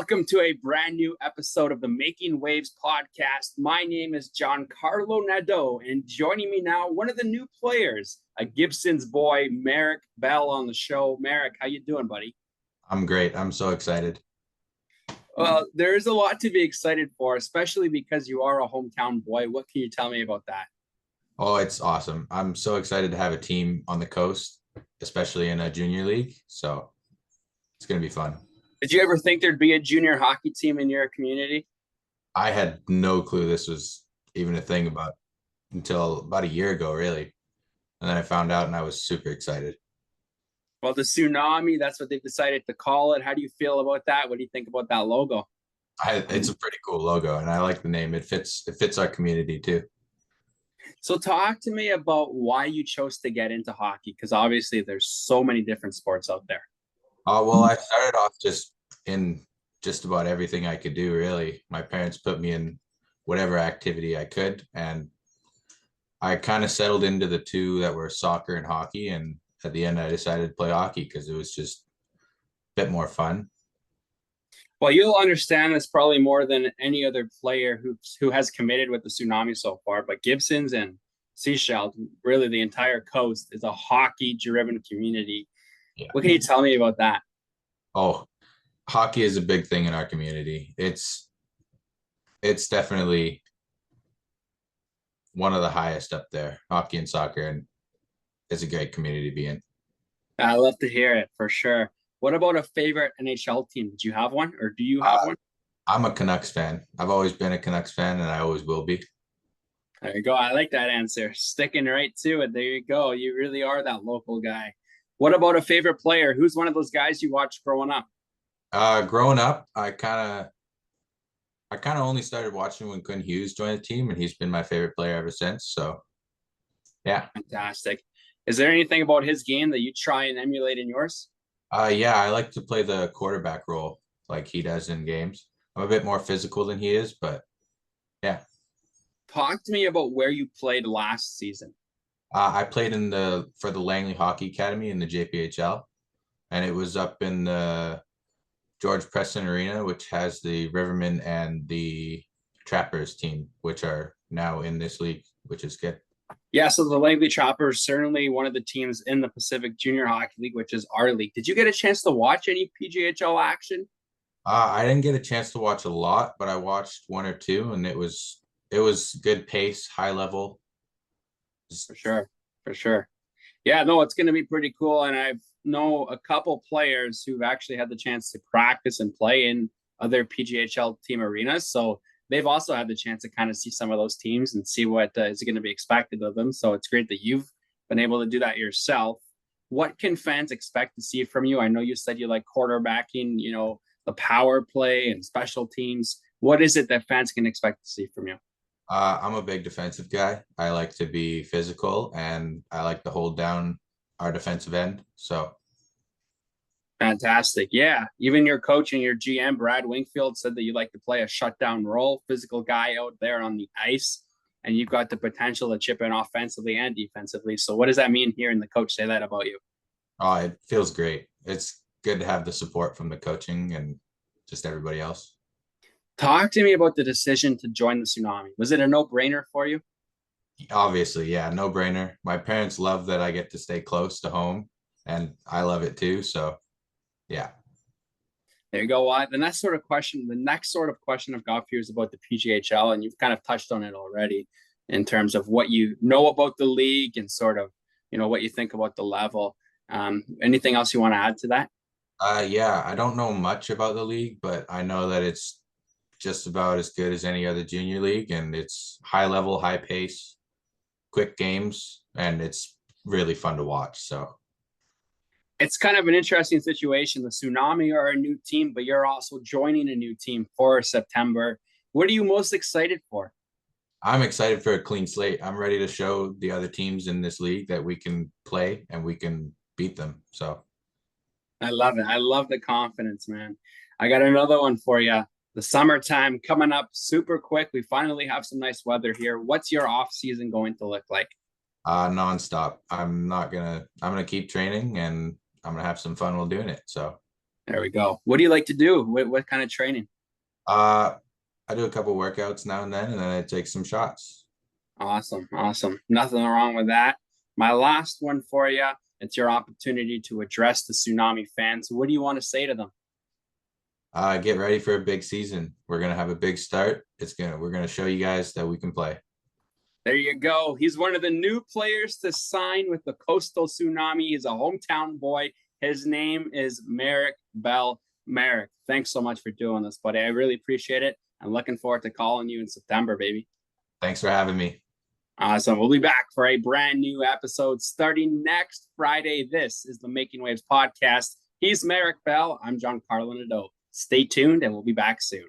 Welcome to a brand new episode of the Making Waves podcast. My name is Giancarlo Nadeau, and joining me now, one of the new players, a Gibsons boy, Meryk Bell on the show. Meryk, how you doing, buddy? I'm great. I'm so excited. Well, there is a lot to be excited for, especially because you are a hometown boy. What can you tell me about that? Oh, it's awesome. I'm so excited to have a team on the coast, especially in a junior league. So it's going to be fun. Did you ever think there'd be a junior hockey team in your community? I had no clue this was even a thing about until about a year ago, really. And then I found out and I was super excited. Well, the Tsunami, that's what they've decided to call it. How do you feel about that? What do you think about that logo? It's a pretty cool logo and I like the name. It fits our community too. So talk to me about why you chose to get into hockey, because obviously there's so many different sports out there. Well, I started off just in just about everything I could do, really. My parents put me in whatever activity I could, and I kind of settled into the two that were soccer and hockey. And at the end, I decided to play hockey because it was just a bit more fun. Well, you'll understand this probably more than any other player who has committed with the Tsunami so far, but Gibsons and Seashell, really the entire coast, is a hockey-driven community. Yeah. What can you tell me about that? Oh, hockey is a big thing in our community. It's definitely one of the highest up there, hockey and soccer, and it's a great community to be in. I love to hear it for sure. What about a favorite NHL team? Did you have one, or do you have Uh, one? I'm a Canucks fan. I've always been a Canucks fan, and I always will be. There you go. I like that answer. Sticking right to it. There you go. You really are that local guy. What about a favorite player? Who's one of those guys you watched growing up? Growing up, I kind of only started watching when Quinn Hughes joined the team, and he's been my favorite player ever since. So yeah, Fantastic. Is there anything about his game that you try and emulate in yours? yeah, I like to play the quarterback role like he does in games. I'm a bit more physical than he is, but yeah. Talk to me about where you played last season. I played in the for the Langley Hockey Academy in the JPHL, and it was up in the George Preston Arena, which has the Rivermen and the Trappers team, which are now in this league, which is good. Yeah, so the Langley Choppers, certainly one of the teams in the Pacific Junior Hockey League, which is our league. Did you get a chance to watch any PGHL action? I didn't get a chance to watch a lot, but I watched one or two, and it was good pace, high level. For sure. For sure. Yeah, no, it's going to be pretty cool. And I know a couple players who've actually had the chance to practice and play in other PGHL team arenas. So they've also had the chance to kind of see some of those teams and see what is going to be expected of them. So it's great that you've been able to do that yourself. What can fans expect to see from you? I know you said you like quarterbacking, the power play and special teams. What is it that fans can expect to see from you? I'm a big defensive guy. I like to be physical and I like to hold down our defensive end. So, Fantastic. Yeah. Even your coach and your GM, Brad Wingfield, said that you like to play a shutdown role, physical guy out there on the ice, and you've got the potential to chip in offensively and defensively. So, what does that mean hearing the coach say that about you? it feels great. It's good to have the support from the coaching and just everybody else. Talk to me about the decision to join the Tsunami. Was it a no brainer for you? Obviously, yeah, no brainer. My parents love that I get to stay close to home and I love it too. So, yeah. There you go. The next sort of question I've got for you is about the PGHL, and you've kind of touched on it already in terms of what you know about the league and sort of, what you think about the level. Anything else you want to add to that? Yeah, I don't know much about the league, but I know that it's just about as good as any other junior league and it's high level, high pace, quick games, and it's really fun to watch. So It's kind of an interesting situation. The Tsunami are a new team, but you're also joining a new team for September. What are you most excited for? I'm excited for a clean slate. I'm ready to show the other teams in this league that we can play and we can beat them. So I love it. I love the confidence, man. I got another one for you. The summertime coming up super quick. We finally have some nice weather here. What's your off season going to look like? nonstop. I'm gonna keep training and I'm gonna have some fun while doing it. So There we go. What do you like to do? What kind of training? Uh, I do a couple workouts now and then I take some shots. Awesome. Awesome. Nothing wrong with that. My last one for you. It's your opportunity to address the Tsunami fans. What do you want to say to them? Get ready for a big season. We're gonna have a big start. We're gonna show you guys that we can play. There you go. He's one of the new players to sign with the Coastal Tsunami. He's a hometown boy. His name is Meryk Bell. Meryk, thanks so much for doing this, buddy. I really appreciate it. I'm looking forward to calling you in September, baby. Thanks for having me. Awesome. We'll be back for a brand new episode starting next Friday. This is the Making Waves podcast. He's Meryk Bell. I'm Giancarlo Nadeau. Stay tuned, and we'll be back soon.